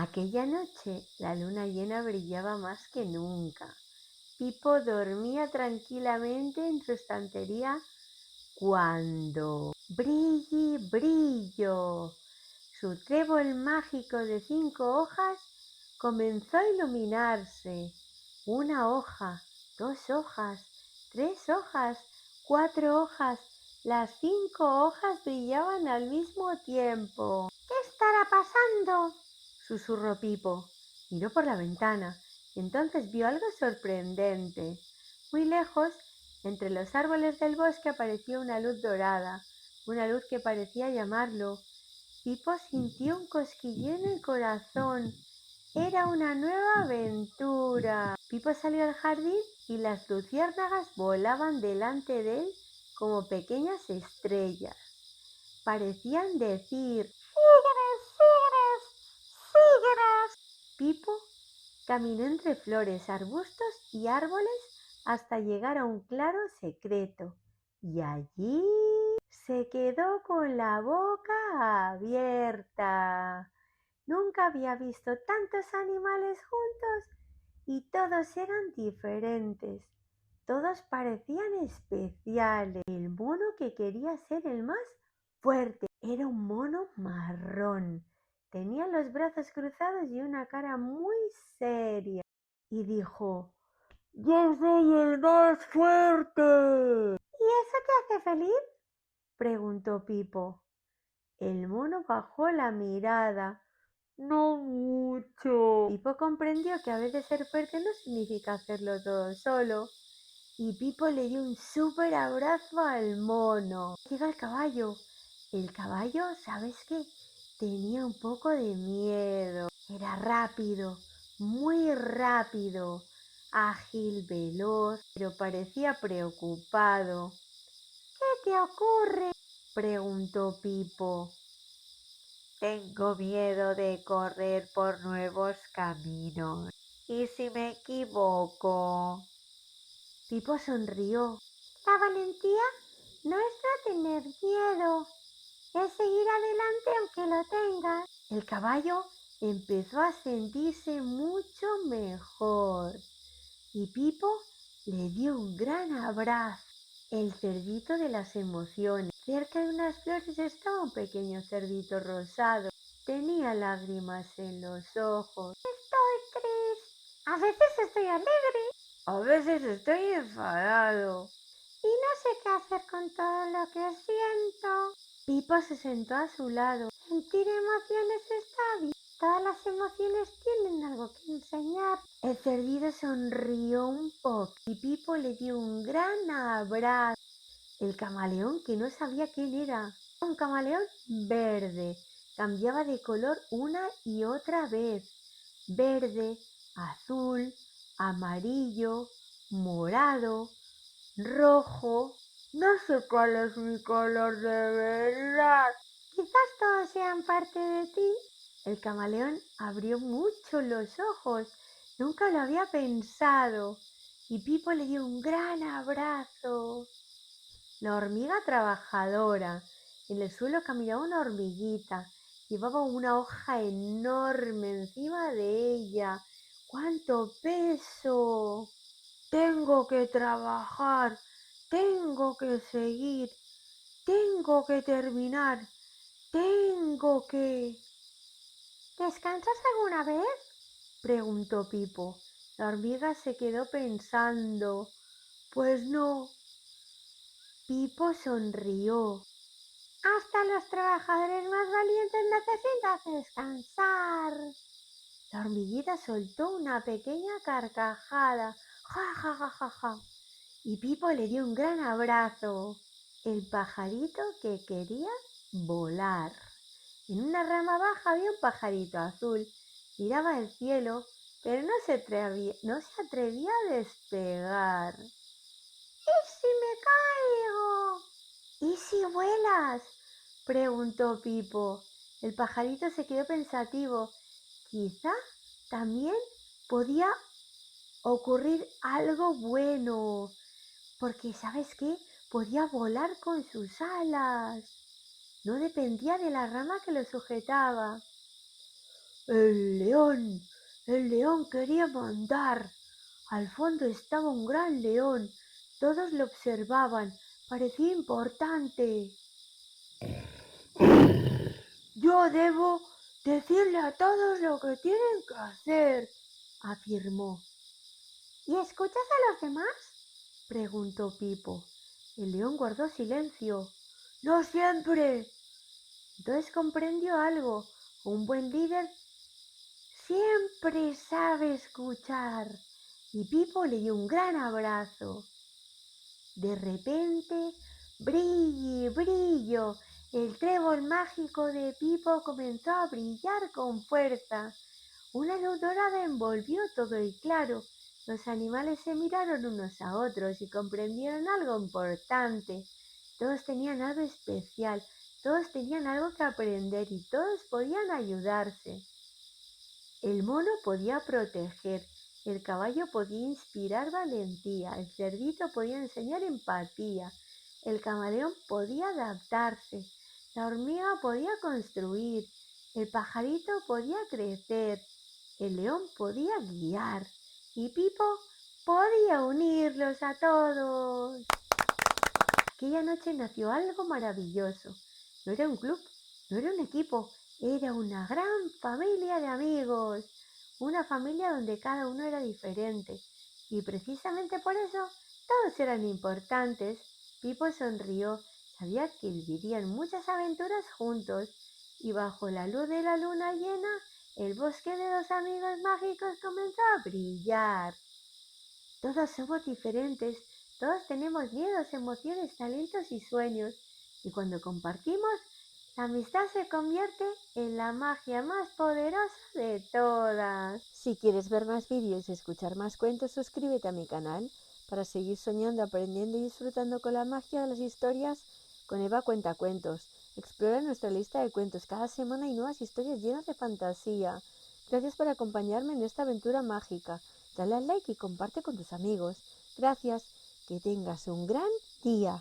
Aquella noche la luna llena brillaba más que nunca. Pipo dormía tranquilamente en su estantería cuando ¡brilli, brillo! Su trébol mágico de 5 hojas comenzó a iluminarse. 1 hoja, 2 hojas, 3 hojas, 4 hojas. Las 5 hojas brillaban al mismo tiempo. ¿Qué estará pasando?, susurró Pipo. Miró por la ventana y entonces vio algo sorprendente. Muy lejos, entre los árboles del bosque, apareció una luz dorada, una luz que parecía llamarlo. Pipo sintió un cosquilleo en el corazón. Era una nueva aventura. Pipo salió al jardín y las luciérnagas volaban delante de él como pequeñas estrellas. Parecían decir: ¡Síguenos, síguenos, síguenos! Pipo caminó entre flores, arbustos y árboles hasta llegar a un claro secreto, y allí se quedó con la boca abierta. Nunca había visto tantos animales juntos y todos eran diferentes. Todos parecían especiales. El mono que quería ser el más fuerte era un mono marrón. Tenía los brazos cruzados y una cara muy seria. Y dijo: ¡Yo soy el más fuerte! ¿Y eso te hace feliz?, preguntó Pipo. El mono bajó la mirada. No mucho. Pipo comprendió que a veces ser fuerte no significa hacerlo todo solo. Y Pipo le dio un súper abrazo al mono. Llega el caballo. El caballo, ¿sabes qué? Tenía un poco de miedo. Era rápido, muy rápido, ágil, veloz, pero parecía preocupado. ¿Qué te ocurre?, preguntó Pipo. Tengo miedo de correr por nuevos caminos. ¿Y si me equivoco? Pipo sonrió. La valentía no es no tener miedo, es seguir adelante aunque lo tengas. El caballo empezó a sentirse mucho mejor y Pipo le dio un gran abrazo. El cerdito de las emociones. Cerca de unas flores estaba un pequeño cerdito rosado. Tenía lágrimas en los ojos. Estoy triste. A veces estoy alegre. A veces estoy enfadado. Y no sé qué hacer con todo lo que siento. Pipo se sentó a su lado. Sentir emociones está bien. Todas las emociones tienen algo que enseñar. El cerdito sonrió un poco y Pipo le dio un gran abrazo. El camaleón, que no sabía quién era, un camaleón verde, cambiaba de color una y otra vez. Verde, azul, amarillo, morado, rojo. No sé cuál es mi color de verdad. Quizás todos sean parte de ti. El camaleón abrió mucho los ojos. Nunca lo había pensado. Y Pipo le dio un gran abrazo. La hormiga trabajadora. En el suelo caminaba una hormiguita. Llevaba una hoja enorme encima de ella. ¡Cuánto peso! Tengo que trabajar, tengo que seguir, tengo que terminar, tengo que... ¿Descansas alguna vez?, preguntó Pipo. La hormiga se quedó pensando. Pues no. Pipo sonrió. Hasta los trabajadores más valientes necesitan descansar. La hormiguita soltó una pequeña carcajada. ¡Ja, ja, ja, ja, ja! Y Pipo le dio un gran abrazo. El pajarito que quería volar. En una rama baja había un pajarito azul. Miraba el cielo, pero no se atrevía a despegar. ¿Y si me caigo? ¿Y si vuelas?, preguntó Pipo. El pajarito se quedó pensativo. Quizá también podía ocurrir algo bueno, porque ¿sabes qué? Podía volar con sus alas. No dependía de la rama que lo sujetaba. El león. El león quería mandar. Al fondo estaba un gran león. Todos lo observaban. Parecía importante. Yo debo decirle a todos lo que tienen que hacer, afirmó. ¿Y escuchas a los demás? Preguntó Pipo. El león guardó silencio. No siempre. Entonces comprendió algo. Un buen líder siempre sabe escuchar. Y Pipo le dio un gran abrazo. De repente, brillo, brillo, el trébol mágico de Pipo comenzó a brillar con fuerza. Una luz dorada envolvió todo el claro. Los animales se miraron unos a otros y comprendieron algo importante. Todos tenían algo especial, todos tenían algo que aprender y todos podían ayudarse. El mono podía proteger, el caballo podía inspirar valentía, el cerdito podía enseñar empatía, el camaleón podía adaptarse, la hormiga podía construir, el pajarito podía crecer, el león podía guiar y Pipo podía unirlos a todos. Aquella noche nació algo maravilloso. No era un club, no era un equipo, era una gran familia de amigos. Una familia donde cada uno era diferente. Y precisamente por eso todos eran importantes. Pipo sonrió, sabía que vivirían muchas aventuras juntos. Y bajo la luz de la luna llena, el bosque de los amigos mágicos comenzó a brillar. Todos somos diferentes, todos tenemos miedos, emociones, talentos y sueños. Y cuando compartimos, la amistad se convierte en la magia más poderosa de todas. Si quieres ver más vídeos y escuchar más cuentos, suscríbete a mi canal para seguir soñando, aprendiendo y disfrutando con la magia de las historias con Eva Cuentacuentos. Explora nuestra lista de cuentos. Cada semana hay nuevas historias llenas de fantasía. Gracias por acompañarme en esta aventura mágica. Dale al like y comparte con tus amigos. Gracias. Que tengas un gran día.